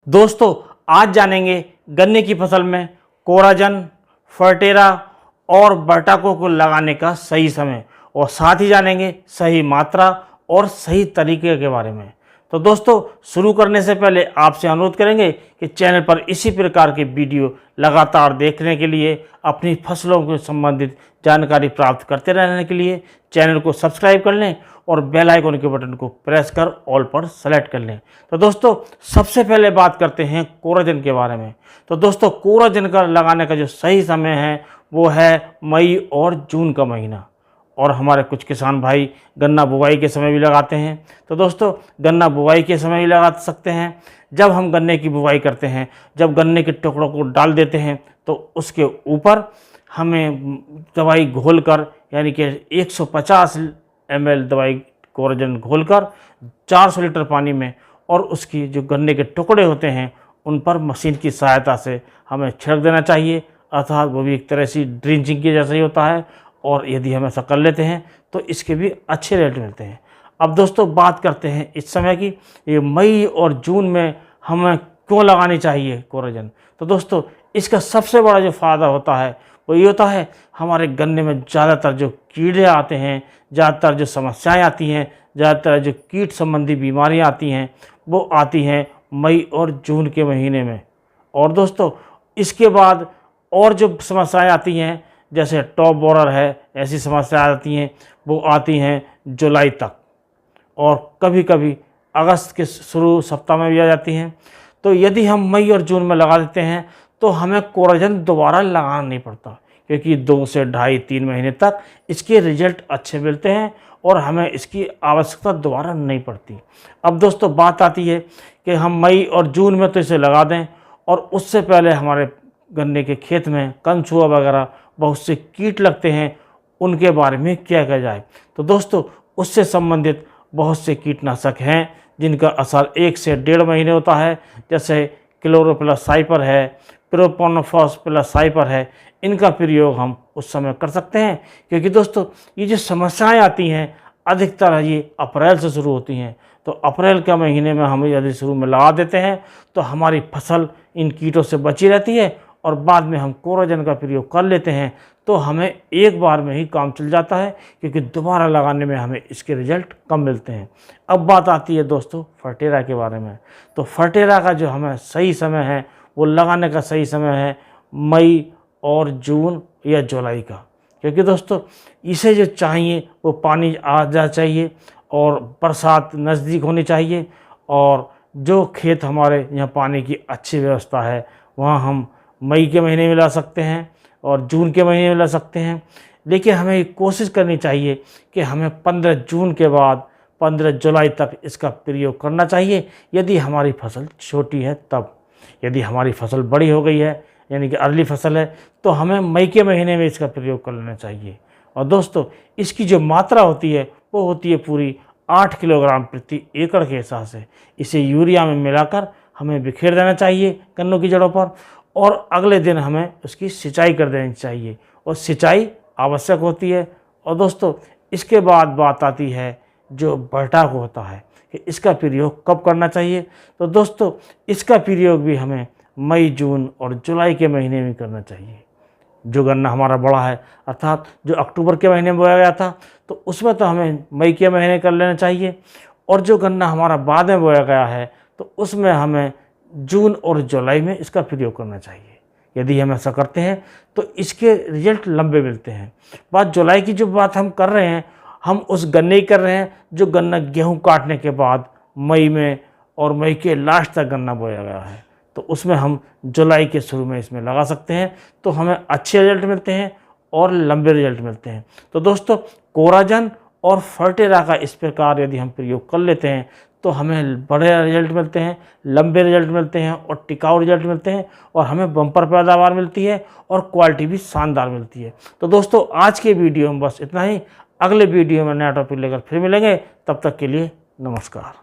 दोस्तों आज जानेंगे गन्ने की फसल में कोराजन, फर्टेरा और बर्टाको को लगाने का सही समय और साथ ही जानेंगे सही मात्रा और सही तरीके के बारे में। तो दोस्तों शुरू करने से पहले आपसे अनुरोध करेंगे कि चैनल पर इसी प्रकार के वीडियो लगातार देखने के लिए, अपनी फसलों के संबंधित जानकारी प्राप्त करते रहने के लिए चैनल को सब्सक्राइब कर लें और बेल आइकन के बटन को प्रेस कर ऑल पर सेलेक्ट कर लें। तो दोस्तों सबसे पहले बात करते हैं कोराजन के बारे में। तो दोस्तों कोराजन का लगाने का जो सही समय है वो है मई और जून का महीना, और हमारे कुछ किसान भाई गन्ना बुवाई के समय भी लगाते हैं। तो दोस्तों गन्ना बुवाई के समय भी लगा सकते हैं। जब हम गन्ने की बुवाई करते हैं, जब गन्ने के टुकड़ों को डाल देते हैं तो उसके ऊपर हमें दवाई घोलकर, यानी कि 150 ml दवाई कोराजन घोलकर 400 लीटर पानी में, और उसकी जो गन्ने के टुकड़े होते हैं उन पर मशीन की सहायता से हमें छिड़क देना चाहिए। अर्थात वो भी एक तरह से ड्रिंचिंग के जैसा ही होता है, और यदि हम ऐसा कर लेते हैं तो इसके भी अच्छे रेट मिलते हैं। अब दोस्तों बात करते हैं इस समय की, ये मई और जून में हमें क्यों लगानी चाहिए कोराजन। तो दोस्तों इसका सबसे बड़ा जो फ़ायदा होता है वो ये होता है, हमारे गन्ने में ज़्यादातर जो कीड़े आते हैं, ज़्यादातर जो समस्याएं आती हैं, ज़्यादातर जो कीट संबंधी बीमारियां आती हैं वो आती हैं मई और जून के महीने में। और दोस्तों इसके बाद और जो समस्याएं आती हैं, जैसे टॉप बोरर है, ऐसी समस्याएं आती हैं, वो आती हैं जुलाई तक, और कभी कभी अगस्त के शुरू सप्ताह में भी आ जाती हैं। तो यदि हम मई और जून में लगा देते हैं तो हमें कोराजन दोबारा लगाना नहीं पड़ता, क्योंकि 2 से 2.5-3 महीने तक इसके रिजल्ट अच्छे मिलते हैं और हमें इसकी आवश्यकता दोबारा नहीं पड़ती। अब दोस्तों बात आती है कि हम मई और जून में तो इसे लगा दें, और उससे पहले हमारे गन्ने के खेत में कंसुआ वगैरह बहुत से कीट लगते हैं, उनके बारे में क्या किया जाए। तो दोस्तों उससे संबंधित बहुत से कीटनाशक हैं जिनका असर 1 से 1.5 महीने होता है, जैसे क्लोरोप्लस साइपर है, प्रोपोनोफॉस प्लस साइपर है। इनका प्रयोग हम उस समय कर सकते हैं, क्योंकि दोस्तों ये जो समस्याएं आती हैं अधिकतर ये अप्रैल से शुरू होती हैं। तो अप्रैल के महीने में हम यदि शुरू में लगा देते हैं तो हमारी फसल इन कीटों से बची रहती है, और बाद में हम कोराजन का प्रयोग कर लेते हैं तो हमें एक बार में ही काम चल जाता है, क्योंकि दोबारा लगाने में हमें इसके रिजल्ट कम मिलते हैं। अब बात आती है दोस्तों फर्टेरा के बारे में। तो फर्टेरा का जो हमें सही समय है वो लगाने का सही समय है मई और जून या जुलाई का, क्योंकि दोस्तों इसे जो चाहिए वो पानी आ जा चाहिए और बरसात नज़दीक होनी चाहिए, और जो खेत हमारे यहाँ पानी की अच्छी व्यवस्था है वहाँ हम मई के महीने में ला सकते हैं और जून के महीने में ला सकते हैं। लेकिन हमें कोशिश करनी चाहिए कि हमें 15 जून के बाद 15 जुलाई तक इसका प्रयोग करना चाहिए, यदि हमारी फसल छोटी है तब। यदि हमारी फसल बड़ी हो गई है, यानी कि अर्ली फसल है, तो हमें मई के महीने में इसका प्रयोग कर लेना चाहिए। और दोस्तों इसकी जो मात्रा होती है वो होती है पूरी 8 किलोग्राम प्रति एकड़ के हिसाब से। इसे यूरिया में मिलाकर हमें बिखेर देना चाहिए गन्नों की जड़ों पर, और अगले दिन हमें उसकी सिंचाई कर देनी चाहिए, और सिंचाई आवश्यक होती है। और दोस्तों इसके बाद बात आती है जो बर्टाको होता है कि इसका प्रयोग कब करना चाहिए। तो दोस्तों इसका प्रयोग भी हमें मई, जून और जुलाई के महीने में करना चाहिए। जो गन्ना हमारा बड़ा है, अर्थात जो अक्टूबर के महीने में बोया गया था, तो उसमें तो हमें मई के महीने कर लेना चाहिए, और जो गन्ना हमारा बाद में बोया गया है तो उसमें हमें जून और जुलाई में इसका प्रयोग करना चाहिए। यदि हम ऐसा करते हैं तो इसके रिजल्ट लंबे मिलते हैं। बात जुलाई की जो बात हम कर रहे हैं, हम उस गन्ने की कर रहे हैं जो गन्ना गेहूं काटने के बाद मई में और मई के लास्ट तक गन्ना बोया गया है, तो उसमें हम जुलाई के शुरू में इसमें लगा सकते हैं, तो हमें अच्छे रिजल्ट मिलते हैं और लंबे रिजल्ट मिलते हैं। तो दोस्तों कोराजन और फर्टेरा का इस प्रकार यदि हम प्रयोग कर लेते हैं तो हमें बड़े रिजल्ट मिलते हैं, लंबे रिजल्ट मिलते हैं और टिकाऊ रिजल्ट मिलते हैं, और हमें बम्पर पैदावार मिलती है और क्वालिटी भी शानदार मिलती है। तो दोस्तों आज के वीडियो में बस इतना ही। अगले वीडियो में नया टॉपिक लेकर फिर मिलेंगे, तब तक के लिए नमस्कार।